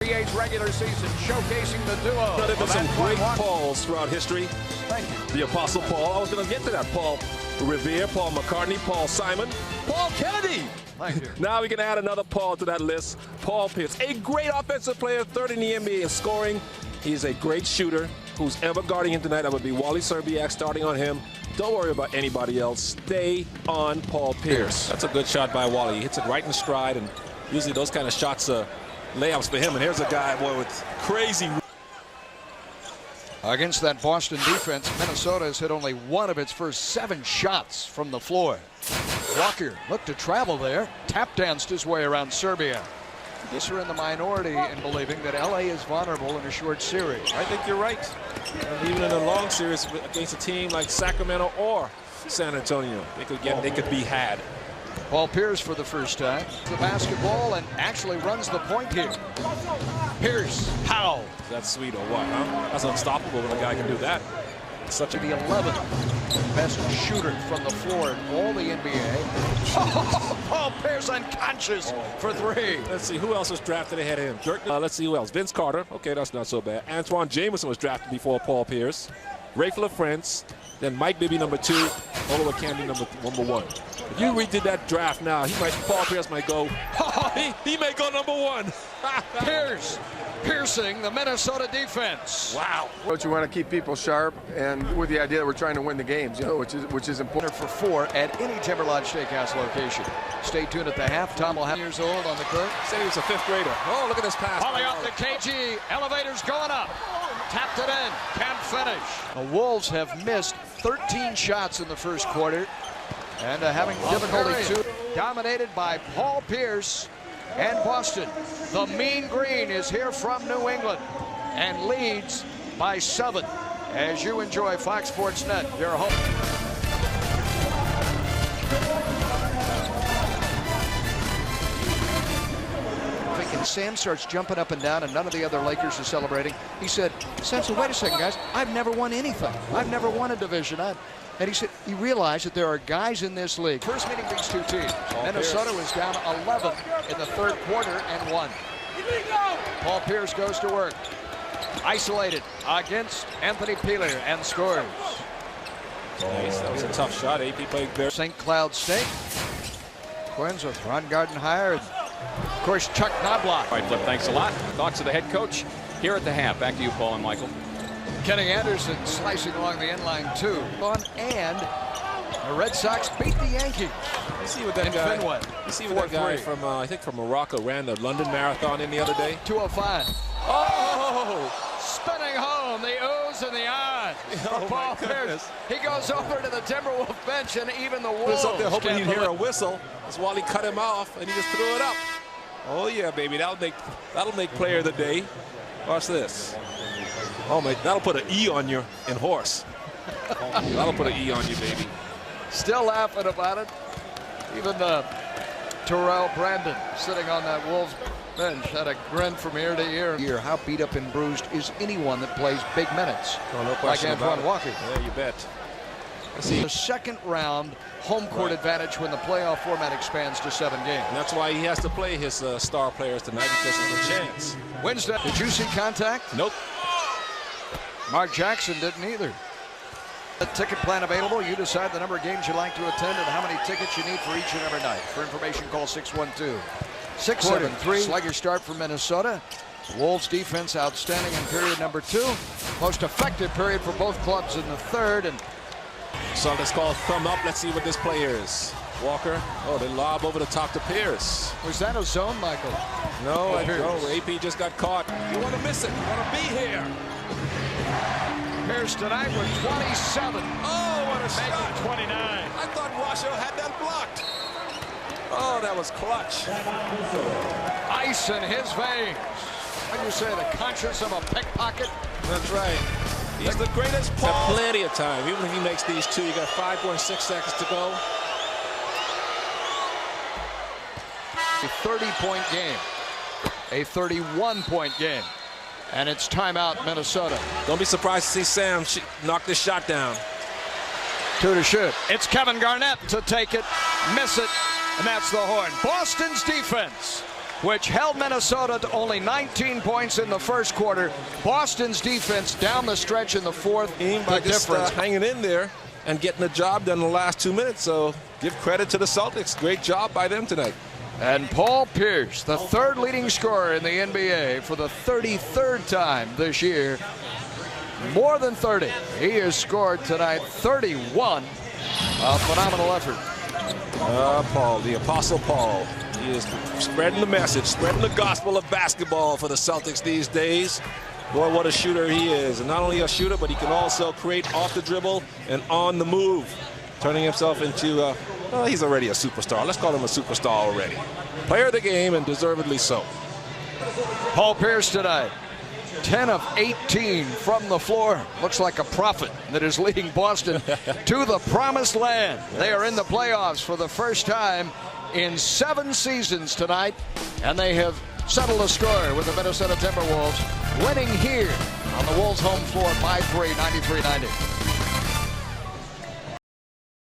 NBA's regular season, showcasing the duo. There have been some great Pauls throughout history. Thank you. The Apostle Paul. I was going to get to that. Paul Revere, Paul McCartney, Paul Simon, Paul Kennedy. Thank you. Now we can add another Paul to that list. Paul Pierce, a great offensive player, third in the NBA in scoring. He's a great shooter. Who's ever guarding him tonight, that would be Wally Serbiak starting on him. Don't worry about anybody else. Stay on Paul Pierce. That's a good shot by Wally. He hits it right in stride, and usually those kind of shots are layups for him. And here's a guy, boy, with crazy. Against that Boston defense, Minnesota has hit only one of its first 7 shots from the floor. Walker looked to travel there, tap danced his way around Serbia. I guess we're in the minority in believing that LA is vulnerable in a short series. I think you're right. And even in a long series against a team like Sacramento or San Antonio, they could be had. Paul Pierce for the first time. The basketball and actually runs the point here. Pierce, how? That's sweet or what, huh? That's unstoppable when a guy can do that. It's such a... The 11th best shooter from the floor in all the NBA. Oh, Paul Pierce unconscious for 3. Let's see, who else was drafted ahead of him? Dirk, let's see who else. Vince Carter. Okay, that's not so bad. Antoine Jameson was drafted before Paul Pierce. Rafe LaFrance. Then Mike Bibby, number 2. Oliver Candy, number 1. If you redid that draft now, Paul Pierce might go, he may go number 1. Pierce piercing the Minnesota defense. Wow. Coach, you want to keep people sharp, and with the idea that we're trying to win the games, you know, which is important. For 4 at any Timber Lodge Steakhouse location. Stay tuned at the half. Tom will have years old on the court. Said he was a 5th grader. Oh, look at this pass. Falling off the KG. Elevators going up. Tapped it in. Can't finish. The Wolves have missed 13 shots in the first quarter and having difficulty too. Dominated by Paul Pierce and Boston. The Mean Green is here from New England and leads by 7 as you enjoy Fox Sports Net, your home. And Sam starts jumping up and down, and none of the other Lakers are celebrating. He said, Sam said, wait a second, guys. I've never won anything. I've never won a division. And he said he realized that there are guys in this league. First meeting these 2 teams. Minnesota was down 11 in the 3rd quarter and won. Paul Pierce goes to work. Isolated against Anthony Peeler and scores. Nice. That was a tough shot. AP played very. St. Cloud State. Twins with Ron Gardenhire. Of course, Chuck Knobloch. All right, Flip, thanks a lot. Thoughts of the head coach here at the half. Back to you, Paul and Michael. Kenny Anderson slicing along the end line, too. And the Red Sox beat the Yankees. You see what that guy, Fenway. You see what that guy from, I think from Morocco ran the London Marathon in the other day? 2:05. Oh! Spinning home, the oohs and the ahs for Paul Pierce. He goes over to the Timberwolves bench, and even the Wolves. Up there hoping he'd hear a whistle. That's Wally cut him off, and he just threw it up. Oh yeah, baby, that'll make player of the day. Watch this. Oh my, that'll put an E on you in horse. That'll put an E on you, baby. Still laughing about it. Even Terrell Brandon sitting on that Wolves bench had a grin from ear to ear. How beat up and bruised is anyone that plays big minutes? Oh, no like question Antoine about Walker. Yeah, you bet. The second round home court advantage when the playoff format expands to 7 games. And that's why he has to play his star players tonight, because there's a chance. Wednesday, did you see contact? Nope. Mark Jackson didn't either. The ticket plan available. You decide the number of games you'd like to attend and how many tickets you need for each and every night. For information, call 612-673. Slugger start for Minnesota. Wolves defense outstanding in period number 2. Most effective period for both clubs in the 3rd. And so let's call thumb up. Let's see what this player is. Walker. Oh, they lob over the top to Pierce. Was that a zone, Michael? No, AP just got caught. You want to miss it. You want to be here. Pierce tonight with 27. Oh, what a shot. 29. I thought Washoe had that blocked. Oh, that was clutch. Ice in his veins. What do you say, the conscience of a pickpocket? That's right. He's the greatest Paul. Got plenty of time. Even if he makes these 2, you got 5.6 seconds to go. A 30-point game. A 31-point game. And it's timeout, Minnesota. Don't be surprised to see Sam knock this shot down. 2 to shoot. It's Kevin Garnett to take it, miss it, and that's the horn. Boston's defense which held Minnesota to only 19 points in the first quarter. Boston's defense down the stretch in the fourth. By just hanging in there and getting the job done in the last 2 minutes. So give credit to the Celtics. Great job by them tonight. And Paul Pierce, the third leading scorer in the NBA for the 33rd time this year. More than 30. He has scored tonight 31. A phenomenal effort. Paul, the Apostle Paul. He is spreading the message, spreading the gospel of basketball for the Celtics these days. Boy, what a shooter he is. And not only a shooter, but he can also create off the dribble and on the move, turning himself into he's already a superstar. Let's call him a superstar already. Player of the game, and deservedly so. Paul Pierce tonight, 10 of 18 from the floor. Looks like a prophet that is leading Boston to the promised land. They are in the playoffs for the first time in 7 seasons tonight, and they have settled a score with the Minnesota Timberwolves, winning here on the Wolves' home floor by 3, 93-90.